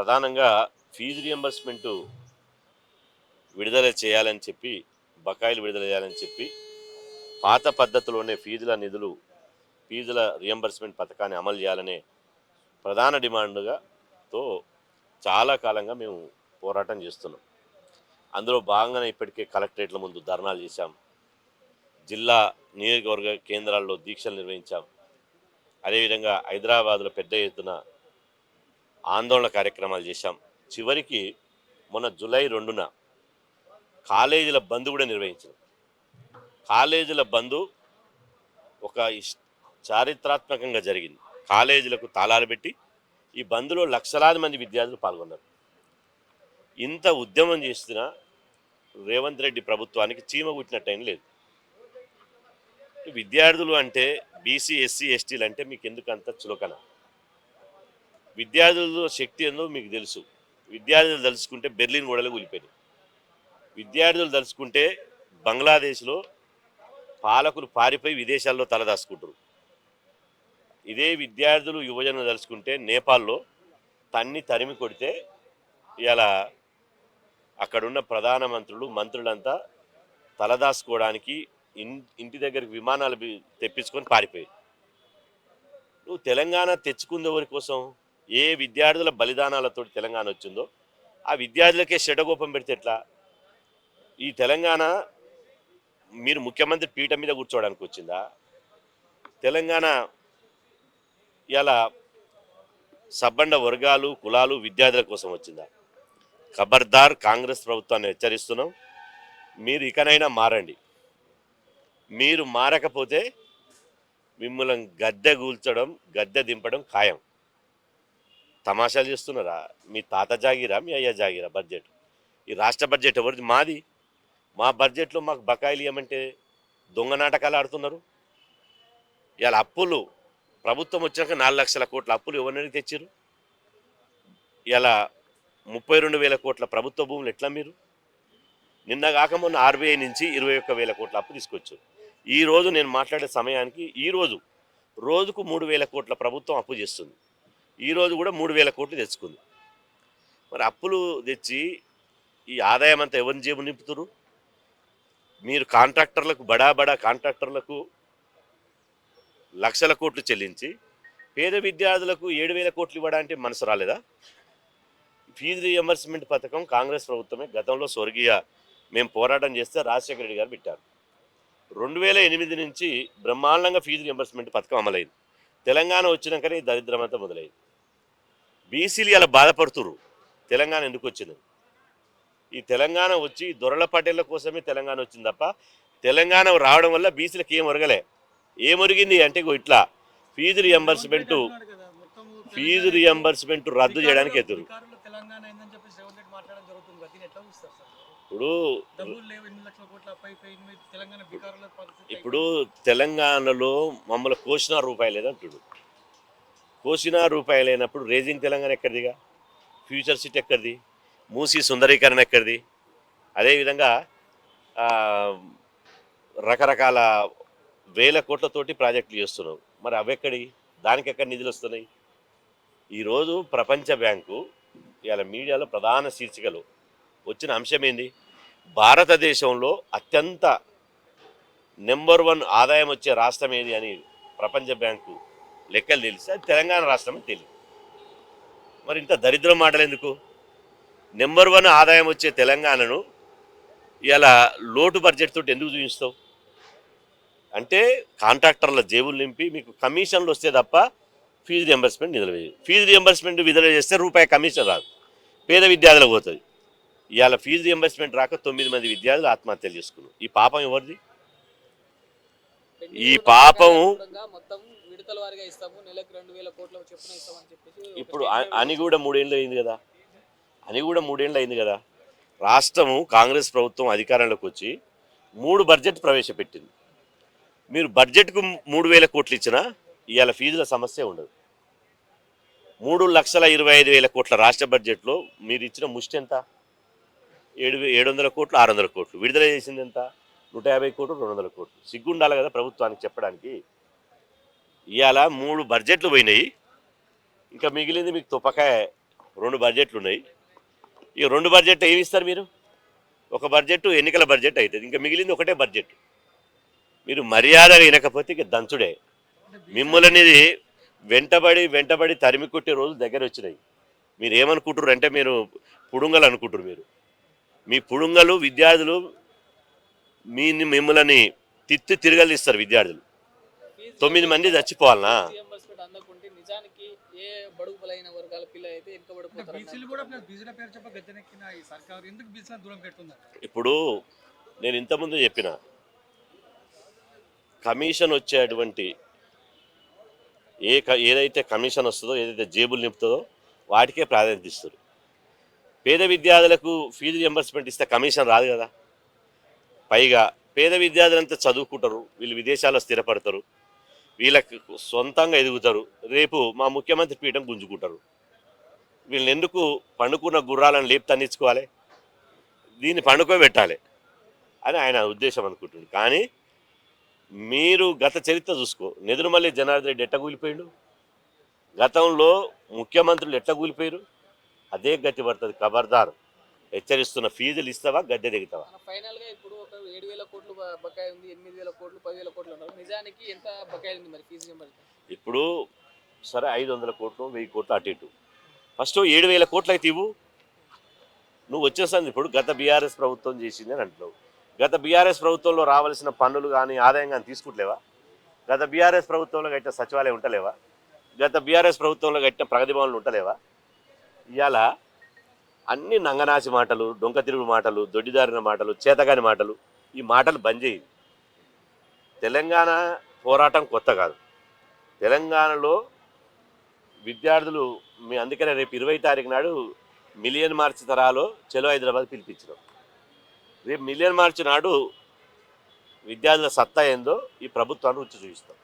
ప్రధానంగా fee reimbursement విడుదల చేయాలని చెప్పి, బకాయిలు విడుదల చేయాలని చెప్పి, పాత పద్ధతిలోనే ఫీజుల రియంబర్స్మెంట్ పథకాన్ని అమలు చేయాలనే ప్రధాన డిమాండ్తో చాలా కాలంగా మేము పోరాటం చేస్తున్నాం. అందులో భాగంగానే ఇప్పటికే కలెక్టరేట్ల ముందు ధర్నాలు చేశాం, జిల్లా నియోజకవర్గ కేంద్రాల్లో దీక్షలు నిర్వహించాం. అదేవిధంగా హైదరాబాద్లో పెద్ద ఎత్తున ఆందోళన కార్యక్రమాలు చేశాం. చివరికి మొన్న జూలై 2న కాలేజీల బంద్ కూడా నిర్వహించాం. కాలేజీల బంద్ ఒక చారిత్రాత్మకంగా జరిగింది. కాలేజీలకు తాళాలు పెట్టి ఈ బంద్లో లక్షలాది మంది విద్యార్థులు పాల్గొన్నారు. ఇంత ఉద్యమం చేస్తున్న రేవంత్ రెడ్డి ప్రభుత్వానికి చీమ కుట్టినట్టయిన లేదు. విద్యార్థులు అంటే బీసీ, ఎస్సీ, ఎస్టీలు అంటే మీకు ఎందుకు అంత చులకన? విద్యార్థుల శక్తి ఏందో మీకు తెలుసు. విద్యార్థులు తలుచుకుంటే బెర్లిన్ గోడలు కూలిపోయినాయి. విద్యార్థులు తలుచుకుంటే బంగ్లాదేశ్లో పాలకులు పారిపోయి విదేశాల్లో తలదాచుకుంటారు. ఇదే విద్యార్థులు యువజనులు తలుచుకుంటే నేపాల్లో తరిమి కొడితే ఇలా అక్కడున్న ప్రధానమంత్రులు, మంత్రులంతా తలదాచుకోవడానికి ఇంటి దగ్గరికి విమానాలు తెప్పించుకొని పారిపోయారు. నువ్వు తెలంగాణ తెచ్చుకుంది ఎవరి కోసం? ఏ విద్యార్థుల బలిదానాలతో తెలంగాణ వచ్చిందో ఆ విద్యార్థులకే షెడగోపం పెడితే ఎట్లా? ఈ తెలంగాణ మీరు ముఖ్యమంత్రి పీఠ మీద కూర్చోవడానికి వచ్చిందా? తెలంగాణ ఇలా సబ్బండ వర్గాలు, కులాలు, విద్యార్థుల కోసం వచ్చిందా? ఖబర్దార్, కాంగ్రెస్ ప్రభుత్వాన్ని హెచ్చరిస్తున్నాం. మీరు ఇకనైనా మారండి. మీరు మారకపోతే మిమ్మల్ని గద్దె కూల్చడం, గద్దె దింపడం ఖాయం. తమాషాలు చేస్తున్నారా? మీ తాత జాగిరా, మీ అయ్య జాగిరా బడ్జెట్? ఈ రాష్ట్ర బడ్జెట్ ఎవరిది? మాది. మా బడ్జెట్లో మాకు బకాయిలు ఇవ్వమంటే దొంగ నాటకాలు ఆడుతున్నారు. ఇవాళ అప్పులు ప్రభుత్వం వచ్చాక 4 లక్షల కోట్ల అప్పులు ఎవరిని తెచ్చారు? ఇలా 32,000 కోట్ల ప్రభుత్వ భూములు ఎట్లా మీరు? నిన్న కాక మొన్న ఆర్బీఐ నుంచి 21,000 కోట్ల అప్పు తీసుకొచ్చారు. ఈరోజు నేను మాట్లాడే సమయానికి రోజుకు 3,000 కోట్ల ప్రభుత్వం అప్పు చేస్తుంది. ఈరోజు కూడా 3,000 కోట్లు తెచ్చుకుంది. మరి అప్పులు తెచ్చి ఈ ఆదాయం అంతా ఎవరిని జేబు నింపుతున్నారు? మీరు కాంట్రాక్టర్లకు, బడా కాంట్రాక్టర్లకు లక్షల కోట్లు చెల్లించి పేద విద్యార్థులకు 7,000 కోట్లు ఇవ్వడానికి మనసు రాలేదా? ఫీజు రియంబర్స్మెంట్ పథకం కాంగ్రెస్ ప్రభుత్వమే గతంలో మేము పోరాటం చేస్తే రాజశేఖర రెడ్డి గారు పెట్టారు. 2008 నుంచి బ్రహ్మాండంగా ఫీజు రియంబర్స్మెంట్ పథకం అమలైంది. తెలంగాణ వచ్చినాకనే ఈ దరిద్రం అంతా మొదలైంది. బీసీలు ఇలా బాధపడుతున్నారు తెలంగాణ ఎందుకు వచ్చింది. ఈ తెలంగాణ వచ్చి దొరల పటేళ్ల కోసమే తెలంగాణ వచ్చింది తప్ప తెలంగాణ రావడం వల్ల బీసీలకు ఏం ఒరగలే. ఏమొరిగింది అంటే ఇట్లా ఫీజు రియంబర్స్మెంట్ రద్దు చేయడానికి ఎదురు. ఇప్పుడు తెలంగాణలో మమ్మల్ని కోసిన రూపాయి లేదంటుడు. కోసిన రూపాయి లేనప్పుడు రేజింగ్ తెలంగాణ ఎక్కడిదిగా? ఫ్యూచర్ సిటీ ఎక్కడిది? మూసీ సుందరీకరణ ఎక్కడిది? అదేవిధంగా రకరకాల వేల కోట్లతోటి ప్రాజెక్టులు చేస్తున్నావు. మరి అవెక్కడి? దానికి ఎక్కడ నిధులు వస్తున్నాయి? ఈరోజు ప్రపంచ బ్యాంకు ఇవాళ మీడియాలో ప్రధాన శీర్షికలు వచ్చిన అంశం ఏంది? భారతదేశంలో అత్యంత నెంబర్ 1 ఆదాయం వచ్చే రాష్ట్రం ఏది అని ప్రపంచ బ్యాంకు లెక్కలు తెలిసి అది తెలంగాణ రాష్ట్రం అని తెలియదు. మరి ఇంత దరిద్రం మాటలు ఎందుకు? నెంబర్ 1 ఆదాయం వచ్చే తెలంగాణను ఇలా లోటు బడ్జెట్ తోటి ఎందుకు చూపిస్తావు? అంటే కాంట్రాక్టర్ల జేబులు నింపి మీకు కమిషన్లు వస్తే తప్ప ఫీజు రియంబర్స్మెంట్ నిధులు వేయదు. ఫీజు రియంబర్స్మెంట్ విడుదల చేస్తే రూపాయి కమిషన్ రాదు, పేద విద్యార్థులకు పోతుంది. ఇవాళ ఫీజు రియంబర్స్మెంట్ రాక 9 మంది విద్యార్థులు ఆత్మహత్యలు చేసుకున్నారు. ఈ పాపం ఎవరిది? ఈ పాపం ఇప్పుడు అని కూడా 3 ఏళ్ళు అయింది కదా. రాష్ట్రము కాంగ్రెస్ ప్రభుత్వం అధికారంలోకి వచ్చి 3 బడ్జెట్ ప్రవేశపెట్టింది. మీరు బడ్జెట్కు 3,000 కోట్లు ఇచ్చినా ఇవాళ ఫీజుల సమస్య ఉండదు. 3,25,000 కోట్ల రాష్ట్ర బడ్జెట్లో మీరు ఇచ్చిన ముష్టి ఎంత? 700 కోట్లు, 600 కోట్లు. విడుదల చేసింది ఎంత? 150 కోట్లు, 200 కోట్లు. సిగ్గుండాలి కదా ప్రభుత్వానికి చెప్పడానికి. ఇవాళ 3 బడ్జెట్లు పోయినాయి, ఇంకా మిగిలింది మీకు తుపకాయ 2 బడ్జెట్లు ఉన్నాయి. ఈ 2 బడ్జెట్ ఏమి ఇస్తారు మీరు? ఒక బడ్జెట్ ఎన్నికల బడ్జెట్ అవుతుంది, ఇంకా మిగిలింది ఒకటే బడ్జెట్. మీరు మర్యాదగా వినకపోతే ఇక దంచుడే. మిమ్మల్ని వెంటబడి వెంటబడి తరిమి కొట్టే రోజులు దగ్గర వచ్చినాయి. మీరు ఏమనుకుంటారు అంటే మీరు పుడుంగలు అనుకుంటారు. మీ పుడుంగలు విద్యార్థులు మిమ్మల్ని తిరగలిస్తారు విద్యార్థులు. 9 మంది చచ్చిపోవాలనా? రియంబర్స్మెంట్ అందకుంటే నిజానికి ఏ బడుగు బలైన వర్గాల పిల్లలు అయితే వెనుకబడిపోతారు. బీసీలు కూడా ప్లస్ బీసీల పేరు చెప్ప గద్దెనెక్కిన ఈ సర్కారు ఎందుకు బీసీలను దూరం పెడుతున్నారు? ఇప్పుడు నేను ఇంతకుముందు చెప్పిన కమిషన్ వచ్చేటువంటి ఏదైతే కమిషన్ వస్తుందో, ఏదైతే జేబులు నింపుతుందో వాటికే ప్రాధాన్యత ఇస్తారు. పేద విద్యార్థులకు ఫీజు రియంబర్స్మెంట్ ఇస్తే కమిషన్ రాదు కదా. పైగా పేద విద్యార్థులంతా చదువుకుంటారు, వీళ్ళు విదేశాల్లో స్థిరపడతారు, వీళ్ళకి సొంతంగా ఎదుగుతారు, రేపు మా ముఖ్యమంత్రి పీఠం గుంజుకుంటారు. వీళ్ళని ఎందుకు పండుకున్న గుర్రాలను లేపు తన్నించుకోవాలి, దీన్ని పండుకోబెట్టాలి అని ఆయన ఉద్దేశం అనుకుంటుంది. కానీ మీరు గత చరిత్ర చూసుకో, నెదురుమల్లి జనార్దన్ రెడ్డి ఎట్ట కూలిపోయాడు, గతంలో ముఖ్యమంత్రులు ఎట్ట కూలిపోయారు, అదే గతి పడుతుంది. ఖబర్దారు, హెచ్చరిస్తున్న. ఫీజులు ఇస్తావా, గద్దె దిగుతావా? ఫైనల్ గా ఇప్పుడు ఒక 7,000 కోట్లు బకాయి ఉంది, 8,000 కోట్లు, 10,000 కోట్లు ఉన్నారు. నిజానికి ఎంత బకాయి ఉంది మరి ఫీజు రియంబర్స్మెంట్? ఇప్పుడు సరే 500 కోట్లు 1000 కోట్లు అటు ఇటు, ఫస్ట్ 7,000 కోట్లు అయితే ఇవ్వు. నువ్వు వచ్చేసాను. ఇప్పుడు గత బీఆర్ఎస్ ప్రభుత్వం చేసింది అని అంటున్నావు. గత బీఆర్ఎస్ ప్రభుత్వంలో రావాల్సిన పన్నులు కానీ ఆదాయం కానీ తీసుకుంటలేవా? గత బీఆర్ఎస్ ప్రభుత్వంలో కట్టిన సచివాలయం ఉంటలేవా? గత బీఆర్ఎస్ ప్రభుత్వంలో కట్టిన ప్రగతి భవన్లు ఉంటలేవా? ఇవాళ అన్ని నంగనాచి మాటలు, డొంక తిరుగు మాటలు, దొడ్డిదారిన మాటలు, చేతగాని మాటలు, ఈ మాటలు బంద్ చేయి. తెలంగాణ పోరాటం కొత్త కాదు. తెలంగాణలో విద్యార్థులు అందుకనే రేపు 20 తారీఖు నాడు మిలియన్ మార్చ్ తరాలో చలో హైదరాబాద్ పిలిపించినాం. రేపు మిలియన్ మార్చ్ నాడు విద్యార్థుల సత్తా ఏందో ఈ ప్రభుత్వాన్ని రుచి చూపిస్తాం.